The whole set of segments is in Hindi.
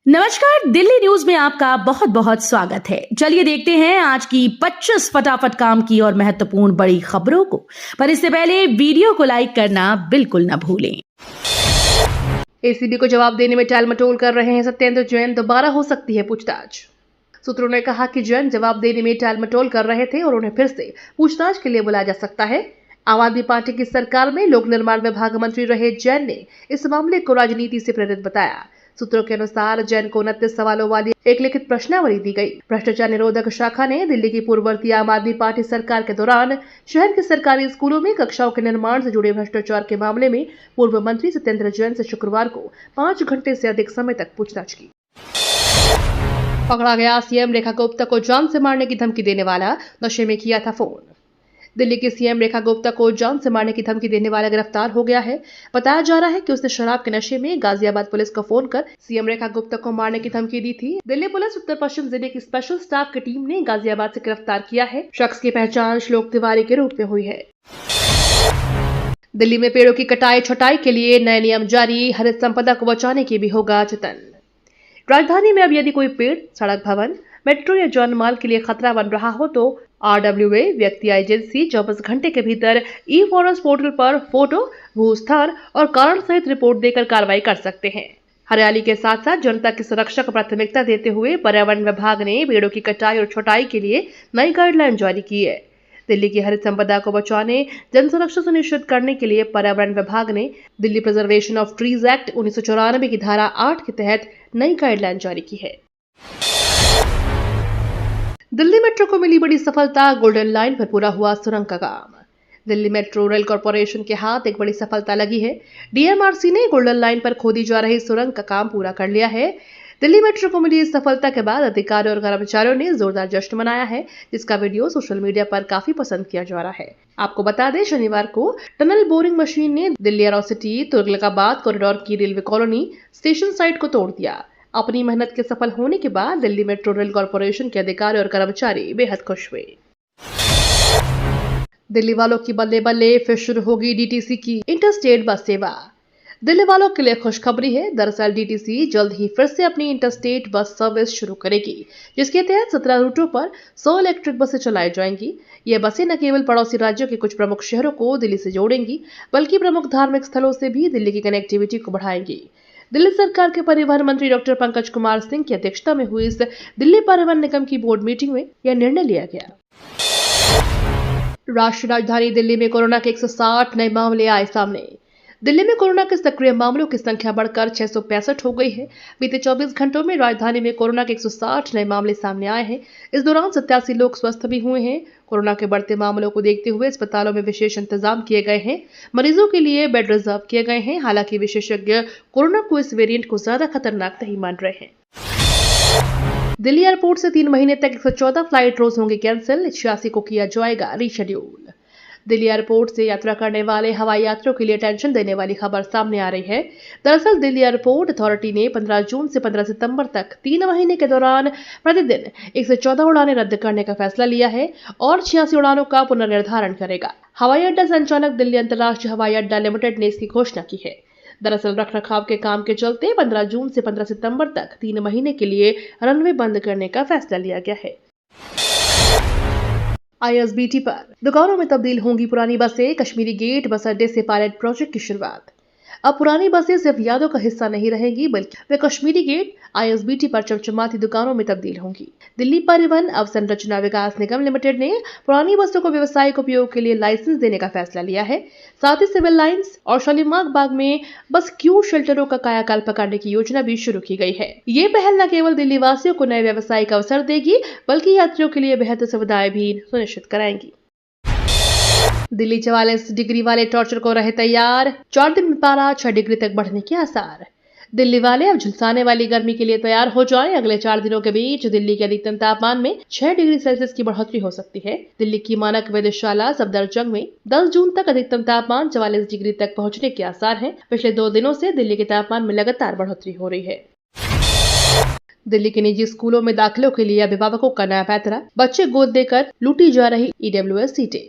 नमस्कार, दिल्ली न्यूज में आपका बहुत बहुत स्वागत है। चलिए देखते हैं आज की 25 फटाफट काम की और महत्वपूर्ण बड़ी खबरों को। पर इससे पहले वीडियो को लाइक करना बिल्कुल न भूलें। एसीबी को जवाब देने में टालमटोल कर रहे हैं सत्येंद्र जैन, दोबारा हो सकती है पूछताछ। सूत्रों ने कहा कि जैन जवाब देने में टालमटोल कर रहे थे और उन्हें फिर से पूछताछ के लिए बुलाया जा सकता है। आम आदमी पार्टी की सरकार में लोक निर्माण विभाग मंत्री रहे जैन ने इस मामले को राजनीति से प्रेरित बताया। सूत्रों के अनुसार जैन को 29 सवालों वाली एक लिखित प्रश्नावली दी गई। भ्रष्टाचार निरोधक शाखा ने दिल्ली की पूर्ववर्ती आम आदमी पार्टी सरकार के दौरान शहर के सरकारी स्कूलों में कक्षाओं के निर्माण से जुड़े भ्रष्टाचार के मामले में पूर्व मंत्री सत्येंद्र जैन से शुक्रवार को 5 घंटे से अधिक समय तक पूछताछ की। पकड़ा गया सीएम रेखा गुप्ता को जान से मारने की धमकी देने वाला, नशे में किया था फोन। दिल्ली की सीएम रेखा गुप्ता को जान से मारने की धमकी देने वाला गिरफ्तार हो गया है। बताया जा रहा है कि उसने शराब के नशे में गाजियाबाद पुलिस को फोन कर सीएम रेखा गुप्ता को मारने की धमकी दी थी। दिल्ली पुलिस उत्तर पश्चिम जिले की स्पेशल स्टाफ की टीम ने गाजियाबाद से गिरफ्तार किया है। शख्स की पहचान श्लोक तिवारी के रूप में हुई है। दिल्ली में पेड़ों की कटाई छटाई के लिए नए नियम जारी, हरित संपदा को बचाने की भी होगा जतन। राजधानी में अब यदि कोई पेड़, सड़क, भवन, मेट्रो या जान माल के लिए खतरा बन रहा हो तो RWA व्यक्ति एजेंसी 24 घंटे के भीतर ई फॉरेस्ट पोर्टल पर फोटो, भूस्थान और कारण सहित रिपोर्ट देकर कार्रवाई कर सकते हैं। हरियाली के साथ साथ जनता की सुरक्षा को प्राथमिकता देते हुए पर्यावरण विभाग ने पेड़ों की कटाई और छटाई के लिए नई गाइडलाइन जारी की है। दिल्ली की हरित संपदा को बचाने, जन सुरक्षा सुनिश्चित करने के लिए पर्यावरण विभाग ने Delhi preservation of trees act 1994 की धारा 8 के तहत नई गाइडलाइन जारी की है। दिल्ली मेट्रो को मिली बड़ी सफलता, गोल्डन लाइन पर पूरा हुआ सुरंग का काम। दिल्ली मेट्रो रेल कॉरपोरेशन के हाथ एक बड़ी सफलता लगी है। DMRC ने गोल्डन लाइन पर खोदी जा रही सुरंग का काम पूरा कर लिया है। दिल्ली मेट्रो को मिली इस सफलता के बाद अधिकारियों और कर्मचारियों ने जोरदार जश्न मनाया है, जिसका वीडियो सोशल मीडिया पर काफी पसंद किया जा रहा है। आपको बता दें, शनिवार को टनल बोरिंग मशीन ने दिल्ली एरोसिटी तुगलकाबाद कॉरिडोर की रेलवे कॉलोनी स्टेशन साइट को तोड़ दिया। अपनी मेहनत के सफल होने के बाद दिल्ली मेट्रो रेल कॉरपोरेशन के अधिकारी और कर्मचारी बेहद खुश हुए। दिल्ली वालों की बल्ले बल्ले, फिर शुरू होगी DTC की इंटरस्टेट बस सेवा। दिल्ली वालों के लिए खुशखबरी है। दरअसल DTC जल्द ही फिर से अपनी इंटरस्टेट बस सर्विस शुरू करेगी, जिसके तहत 17 रूटों पर 100 इलेक्ट्रिक बसें चलाई जाएंगी। ये बसें न केवल पड़ोसी राज्यों के कुछ प्रमुख शहरों को दिल्ली से जोड़ेंगी, बल्कि प्रमुख धार्मिक स्थलों से भी दिल्ली की कनेक्टिविटी को बढ़ाएंगी। दिल्ली सरकार के परिवहन मंत्री डॉक्टर पंकज कुमार सिंह की अध्यक्षता में हुई इस दिल्ली परिवहन निगम की बोर्ड मीटिंग में यह निर्णय लिया गया। राष्ट्रीय राजधानी दिल्ली में कोरोना के 160 नए मामले आए सामने। दिल्ली में कोरोना के सक्रिय मामलों की संख्या बढ़कर 665 हो गई है। बीते 24 घंटों में राजधानी में कोरोना के 160 नए मामले सामने आए हैं। इस दौरान 87 लोग स्वस्थ भी हुए हैं। कोरोना के बढ़ते मामलों को देखते हुए अस्पतालों में विशेष इंतजाम किए गए हैं। मरीजों के लिए बेड रिजर्व किए गए हैं। हालांकि विशेषज्ञ कोरोना को इस वेरिएंट को ज्यादा खतरनाक नहीं मान रहे हैं। दिल्ली एयरपोर्ट से 3 महीने तक 114 फ्लाइट रोज होंगे कैंसिल, 86 को किया जाएगा रीशेड्यूल। दिल्ली एयरपोर्ट से यात्रा करने वाले हवाई यात्रियों के लिए टेंशन देने वाली खबर सामने आ रही है। दरअसल दिल्ली एयरपोर्ट अथॉरिटी ने 15 जून से 15 सितंबर तक 3 महीने के दौरान प्रतिदिन 114 उड़ानें रद्द करने का फैसला लिया है और 86 उड़ानों का पुनर्निर्धारण करेगा। हवाई अड्डा संचालक दिल्ली अंतर्राष्ट्रीय हवाई अड्डा लिमिटेड ने इसकी घोषणा की है। दरअसल रखरखाव के काम के चलते 15 जून से 15 सितंबर तक 3 महीने के लिए रनवे बंद करने का फैसला लिया गया है। ISBT पर दुकानों में तब्दील होंगी पुरानी बसें, कश्मीरी गेट बस अड्डे से पायलट प्रोजेक्ट की शुरुआत। अब पुरानी बसें सिर्फ यादों का हिस्सा नहीं रहेंगी, बल्कि वे कश्मीरी गेट ISBT पर चमचमाती दुकानों में तब्दील होंगी। दिल्ली परिवहन अवसंरचना विकास निगम लिमिटेड ने पुरानी बसों को व्यावसायिक उपयोग के लिए लाइसेंस देने का फैसला लिया है। साथ ही सिविल लाइंस और शालीमार बाग में बस क्यू शेल्टरों का कायाकल्प करने की योजना भी शुरू की गई है। ये पहल न केवल दिल्ली वासियों को नए व्यावसायिक अवसर देगी, बल्कि यात्रियों के लिए बेहतर सुविधाएं भी सुनिश्चित कराएंगी। दिल्ली 44 डिग्री वाले टॉर्चर को रहे तैयार, 4 दिन में पारा 6 डिग्री तक बढ़ने के आसार। दिल्ली वाले अब झुलसाने वाली गर्मी के लिए तैयार हो जाएं। अगले 4 दिनों के बीच दिल्ली के अधिकतम तापमान में 6 डिग्री सेल्सियस की बढ़ोतरी हो सकती है। दिल्ली की मानक वेधशाला सफदरजंग में 10 जून तक अधिकतम तापमान 44 डिग्री तक पहुंचने के आसार हैं। पिछले 2 दिनों से दिल्ली के तापमान में लगातार बढ़ोतरी हो रही है। दिल्ली के निजी स्कूलों में दाखिलों के लिए अभिभावकों का नया पैंतरा, बच्चे गोद देकर लूटी जा रही EWS सीटें।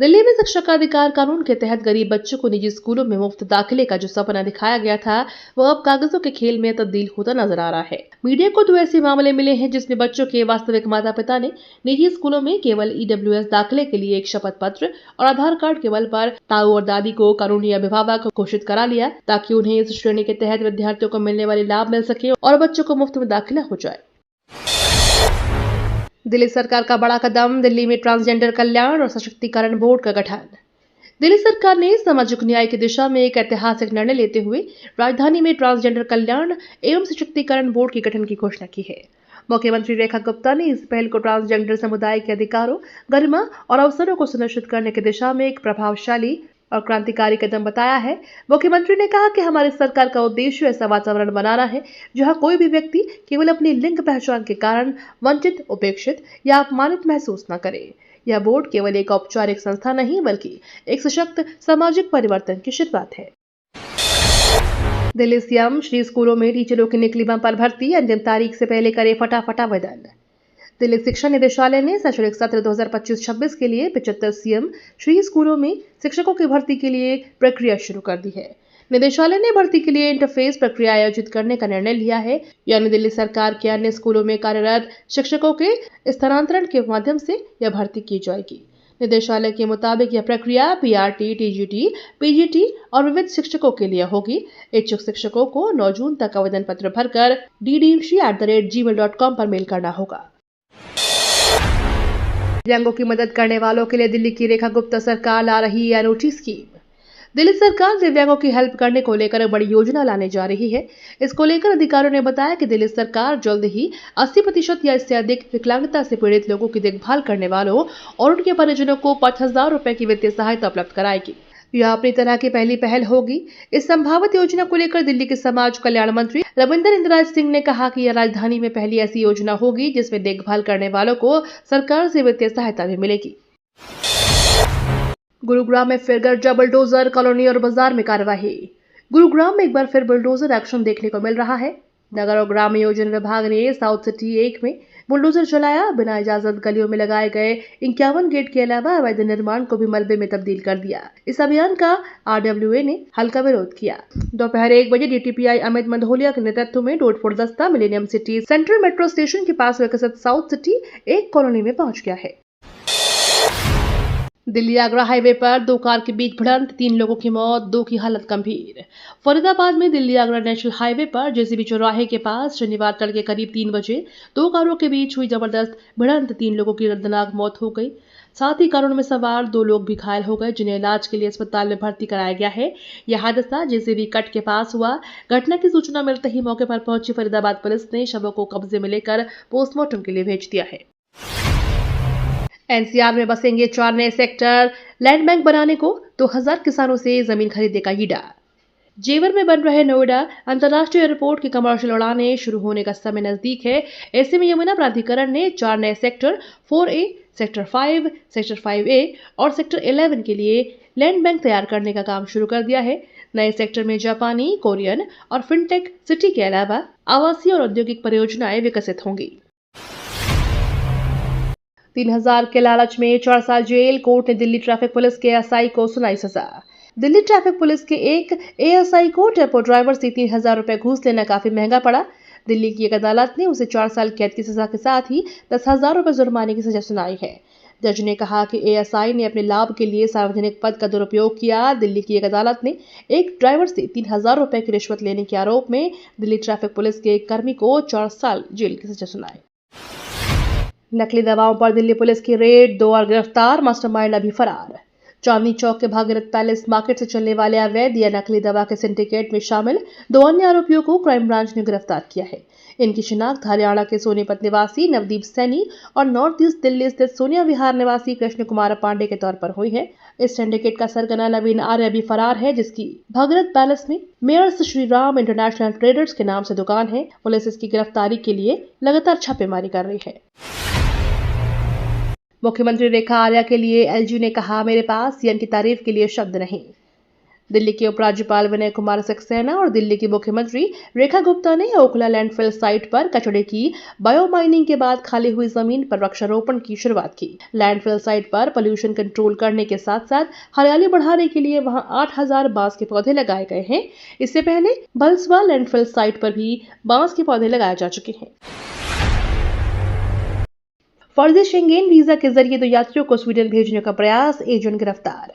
दिल्ली में शिक्षा का अधिकार कानून के तहत गरीब बच्चों को निजी स्कूलों में मुफ्त दाखिले का जो सपना दिखाया गया था वह अब कागजों के खेल में तब्दील होता नजर आ रहा है। मीडिया को 2 ऐसे मामले मिले हैं जिसमें बच्चों के वास्तविक माता पिता ने निजी स्कूलों में केवल EWS दाखिले के लिए एक शपथ पत्र और आधार कार्ड के बल पर ताऊ और दादी को कानूनी अभिभावक घोषित करा लिया ताकि उन्हें इस श्रेणी के तहत विद्यार्थियों को मिलने वाले लाभ मिल सके और बच्चों को मुफ्त में दाखिला हो जाए। दिल्ली सरकार का बड़ा कदम, दिल्ली में ट्रांसजेंडर कल्याण और सशक्तिकरण बोर्ड का गठन। दिल्ली सरकार ने सामाजिक न्याय की दिशा में एक ऐतिहासिक निर्णय लेते हुए राजधानी में ट्रांसजेंडर कल्याण एवं सशक्तिकरण बोर्ड के गठन की घोषणा की है। मुख्यमंत्री रेखा गुप्ता ने इस पहल को ट्रांसजेंडर समुदाय के अधिकारों, गरिमा और अवसरों को सुनिश्चित करने की दिशा में एक प्रभावशाली और क्रांतिकारी कदम बताया है। मुख्यमंत्री ने कहा कि हमारी सरकार का उद्देश्य ऐसा वातावरण बनाना है जहां कोई भी व्यक्ति केवल अपनी लिंग पहचान के कारण वंचित, उपेक्षित या अपमानित महसूस न करे। यह बोर्ड केवल एक औपचारिक संस्था नहीं बल्कि एक सशक्त सामाजिक परिवर्तन की शुरुआत है। दिल्ली सीएम श्री स्कूलों में टीचरों की निकली बम्पर भर्ती, अंतिम तारीख से पहले करे फटाफट आवेदन। दिल्ली शिक्षा निदेशालय ने शैक्षणिक सत्र 2025-26 के लिए 75 सीएम श्री स्कूलों में शिक्षकों की भर्ती के लिए प्रक्रिया शुरू कर दी है। निदेशालय ने भर्ती के लिए इंटरफेस प्रक्रिया आयोजित करने का निर्णय लिया है, यानी दिल्ली सरकार के अन्य स्कूलों में कार्यरत शिक्षकों के स्थानांतरण के माध्यम से यह भर्ती की जाएगी। निदेशालय के मुताबिक यह प्रक्रिया PRT, TGT, PGT और विविध शिक्षकों के लिए होगी। इच्छुक शिक्षकों को 9 जून तक आवेदन पत्र भरकर ddmc@gmail.com पर मेल करना होगा। दिव्यांगों की मदद करने वालों के लिए दिल्ली की रेखा गुप्ता सरकार ला रही है अनूठी स्कीम। दिल्ली सरकार दिव्यांगों की हेल्प करने को लेकर बड़ी योजना लाने जा रही है। इसको लेकर अधिकारियों ने बताया कि दिल्ली सरकार जल्द ही 80% या इससे अधिक विकलांगता से पीड़ित लोगों की देखभाल करने वालों और उनके परिजनों को 5,000 रुपए की वित्तीय सहायता उपलब्ध कराएगी। यह अपनी तरह की पहली पहल होगी। इस संभावित योजना को लेकर दिल्ली के समाज कल्याण मंत्री रविंदर इंदिरा सिंह ने कहा कि यह राजधानी में पहली ऐसी योजना होगी जिसमें देखभाल करने वालों को सरकार से वित्तीय सहायता भी मिलेगी। गुरुग्राम में फिर गरजा बुलडोजर, कॉलोनी और बाजार में कार्रवाई। गुरुग्राम में एक बार फिर बुलडोजर एक्शन देखने को मिल रहा है। नगर और ग्राम नियोजन विभाग ने साउथ सिटी 1 में बुलडोजर चलाया। बिना इजाजत गलियों में लगाए गए 51 गेट के अलावा अवैध निर्माण को भी मलबे में तब्दील कर दिया। इस अभियान का RWA ने हल्का विरोध किया। दोपहर 1 बजे DTPI अमित मंधोलिया के नेतृत्व में डोडफोड़ दस्ता millennium city central metro station के पास विकसित साउथ सिटी 1 कॉलोनी में पहुंच गया है। दिल्ली आगरा हाईवे पर 2 कार के बीच भिड़ंत, 3 लोगों की मौत, 2 की हालत गंभीर। फरीदाबाद में दिल्ली आगरा नेशनल हाईवे पर JCB चौराहे के पास शनिवार तड़के करीब 3 बजे 2 कारों के बीच हुई जबरदस्त भिड़ंत, 3 लोगों की दर्दनाक मौत हो गई। साथ ही कारों में सवार 2 लोग भी घायल हो गए, जिन्हें इलाज के लिए अस्पताल में भर्ती कराया गया है। यह हादसा JCB कट के पास हुआ। घटना की सूचना मिलते ही मौके पर पहुंची फरीदाबाद पुलिस ने शवों को कब्जे में लेकर पोस्टमार्टम के लिए भेज दिया है। NCR में बसेंगे 4 नए सेक्टर, लैंड बैंक बनाने को 2000 किसानों से जमीन खरीदने का ईडा। जेवर में बन रहे नोएडा अंतर्राष्ट्रीय एयरपोर्ट की कमर्शियल उड़ानें शुरू होने का समय नजदीक है। ऐसे में यमुना प्राधिकरण ने 4 नए sector 4A, sector 5, sector 5A और सेक्टर 11 के लिए लैंड बैंक तैयार करने का काम शुरू कर दिया है। नए सेक्टर में जापानी, कोरियन और फिनटेक सिटी के अलावा आवासीय और औद्योगिक परियोजनाएं विकसित होंगी। 3000 के लालच में 4 साल जेल, कोर्ट ने दिल्ली ट्रैफिक पुलिस के ASI को सुनाई सजा। दिल्ली ट्रैफिक पुलिस के एक ASI को टेम्पो ड्राइवर से 3000 रुपए घूस लेना काफी महंगा पड़ा। दिल्ली की एक अदालत ने उसे 4 साल कैद की सजा के साथ ही 10,000 रुपए जुर्माने की सजा सुनाई है। जज ने कहा कि ASI ने अपने लाभ के लिए सार्वजनिक पद का दुरुपयोग किया। दिल्ली की एक अदालत ने एक ड्राइवर से 3000 रुपए की रिश्वत लेने के आरोप में दिल्ली ट्रैफिक पुलिस के एक कर्मी को 4 साल जेल की सजा सुनाई। नकली दवाओं पर दिल्ली पुलिस की रेड, 2 और गिरफ्तार, मास्टरमाइंड अभी फरार। चांदनी चौक के भागीरथ पैलेस मार्केट से चलने वाले अवैध या नकली दवा के सिंडिकेट में शामिल 2 अन्य आरोपियों को क्राइम ब्रांच ने गिरफ्तार किया है। इनकी शिनाख्त हरियाणा के सोनीपत निवासी नवदीप सैनी और नॉर्थ ईस्ट दिल्ली स्थित सोनिया विहार निवासी कृष्ण कुमार पांडे के तौर पर हुई है। इस सिंडिकेट का सरगना नवीन आर्य अभी फरार है, जिसकी भागीरथ पैलेस में मेयर्स श्री राम इंटरनेशनल ट्रेडर्स के नाम से दुकान है। पुलिस इसकी गिरफ्तारी के लिए लगातार छापेमारी कर रही है। मुख्यमंत्री रेखा आर्या के लिए LG ने कहा, मेरे पास सीएम की तारीफ के लिए शब्द नहीं। दिल्ली के उपराज्यपाल विनय कुमार सक्सेना और दिल्ली की मुख्यमंत्री रेखा गुप्ता ने ओखला लैंडफिल साइट पर कचरे की बायोमाइनिंग के बाद खाली हुई जमीन पर वृक्षारोपण की शुरुआत की। लैंडफिल साइट पर पोल्यूशन कंट्रोल करने के साथ साथ हरियाली बढ़ाने के लिए वहां 8000 बांस के पौधे लगाए गए हैं। इससे पहले बलसवा लैंडफिल साइट पर भी बांस के पौधे लगाए जा चुके हैं। फर्जी शेंगेन वीजा के जरिए 2 यात्रियों को स्वीडन भेजने का प्रयास, एजेंट गिरफ्तार।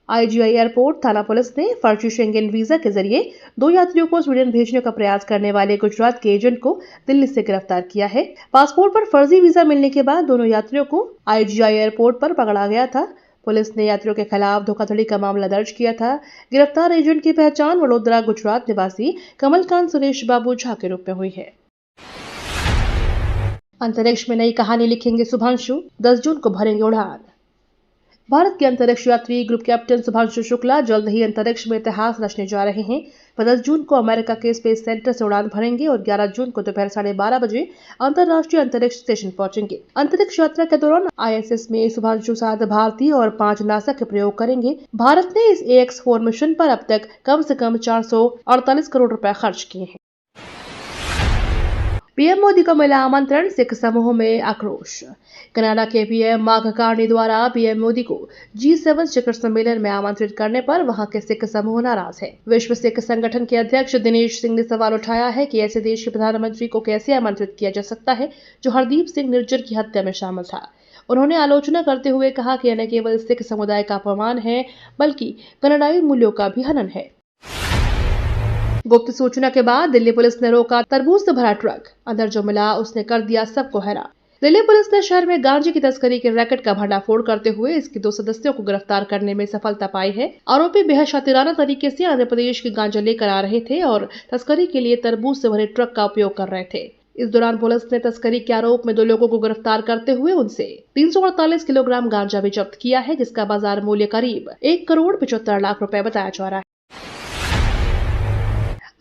आईजीआई एयरपोर्ट थाना पुलिस ने फर्जी शेंगेन वीजा के जरिए 2 यात्रियों को स्वीडन भेजने का प्रयास करने वाले गुजरात के एजेंट को दिल्ली से गिरफ्तार किया है। पासपोर्ट पर फर्जी वीजा मिलने के बाद दोनों यात्रियों को आईजीआई एयरपोर्ट पर पकड़ा गया था। पुलिस ने यात्रियों के खिलाफ धोखाधड़ी का मामला दर्ज किया था। गिरफ्तार एजेंट की पहचान वडोदरा गुजरात निवासी कमलकांत सुरेश बाबू झा के रूप में हुई है। अंतरिक्ष में नई कहानी लिखेंगे शुभांशु, 10 जून को भरेंगे उड़ान। भारत के अंतरिक्ष यात्री ग्रुप कैप्टन शुभांशु शुक्ला जल्द ही अंतरिक्ष में इतिहास रचने जा रहे हैं। वह 10 जून को अमेरिका के स्पेस सेंटर से उड़ान भरेंगे और 11 जून को दोपहर 12:30 बजे अंतर्राष्ट्रीय अंतरिक्ष स्टेशन पहुंचेंगे। अंतरिक्ष यात्रा के दौरान आईएसएस में शुभांशु 7 भारतीय और 5 नासा के प्रयोग करेंगे। भारत ने इस AX4 मिशन पर अब तक कम से कम 448 करोड़ रुपए खर्च किए हैं। पीएम मोदी को मिला आमंत्रण, सिख समूह में आक्रोश। कनाडा के पीएम मार्क कार्नी द्वारा पीएम मोदी को G7 शिखर सम्मेलन में आमंत्रित करने पर वहां के सिख समूह नाराज है। विश्व सिख संगठन के अध्यक्ष दिनेश सिंह ने सवाल उठाया है कि ऐसे देश के प्रधानमंत्री को कैसे आमंत्रित किया जा सकता है जो हरदीप सिंह निर्जर की हत्या में शामिल था। उन्होंने आलोचना करते हुए कहा कि यह न केवल सिख समुदाय का अपमान है बल्कि कनाडाई मूल्यों का भी हनन है। गुप्त सूचना के बाद दिल्ली पुलिस ने रोका तरबूज से भरा ट्रक, अंदर जो मिला उसने कर दिया सबको हैरान। दिल्ली पुलिस ने शहर में गांजे की तस्करी के रैकेट का भंडाफोड़ करते हुए इसके 2 सदस्यों को गिरफ्तार करने में सफलता पाई है। आरोपी बेहद शातिराना तरीके से आंध्र प्रदेश के गांजा लेकर आ रहे थे और तस्करी के लिए तरबूज से भरे ट्रक का उपयोग कर रहे थे। इस दौरान पुलिस ने तस्करी के आरोप में 2 लोगों को गिरफ्तार करते हुए उनसे 348 किलोग्राम गांजा भी जब्त किया है, जिसका बाजार मूल्य करीब 1,75,00,000 रुपए बताया जा रहा है।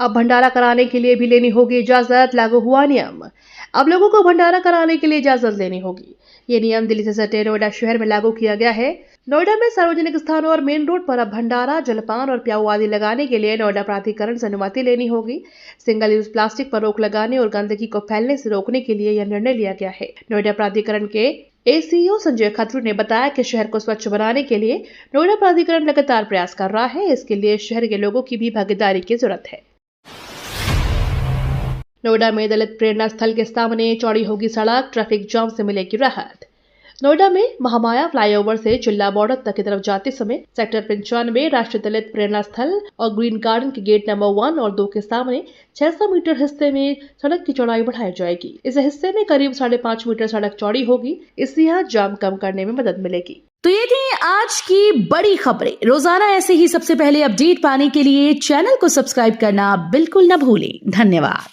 अब भंडारा कराने के लिए भी लेनी होगी इजाजत, लागू हुआ नियम। अब लोगों को भंडारा कराने के लिए इजाजत लेनी होगी। ये नियम दिल्ली से सटे नोएडा शहर में लागू किया गया है। नोएडा में सार्वजनिक स्थानों और मेन रोड पर अब भंडारा, जलपान और प्याऊ आदि लगाने के लिए नोएडा प्राधिकरण से अनुमति लेनी होगी। सिंगल यूज प्लास्टिक पर रोक लगाने और गंदगी को फैलने से रोकने के लिए यह निर्णय लिया गया है। नोएडा प्राधिकरण के ACO संजय खत्री ने बताया कि शहर को स्वच्छ बनाने के लिए नोएडा प्राधिकरण लगातार प्रयास कर रहा है। इसके लिए शहर के लोगों की भी भागीदारी की जरूरत है। नोएडा में दलित प्रेरणा स्थल के सामने चौड़ी होगी सड़क, ट्रैफिक जाम से मिलेगी राहत। नोएडा में महामाया फ्लाईओवर से चिल्ला बॉर्डर तक की तरफ जाते समय सेक्टर 95 राष्ट्रीय दलित प्रेरणा स्थल और ग्रीन गार्डन के गेट नंबर 1 और 2 के सामने 600 मीटर हिस्से में सड़क की चौड़ाई बढ़ाई जाएगी। इस हिस्से में करीब 5.5 मीटर सड़क चौड़ी होगी। इससे यहाँ जाम कम करने में मदद मिलेगी। तो ये थी आज की बड़ी खबरें। रोजाना ऐसे ही सबसे पहले अपडेट पाने के लिए चैनल को सब्सक्राइब करना बिल्कुल न भूलें। धन्यवाद।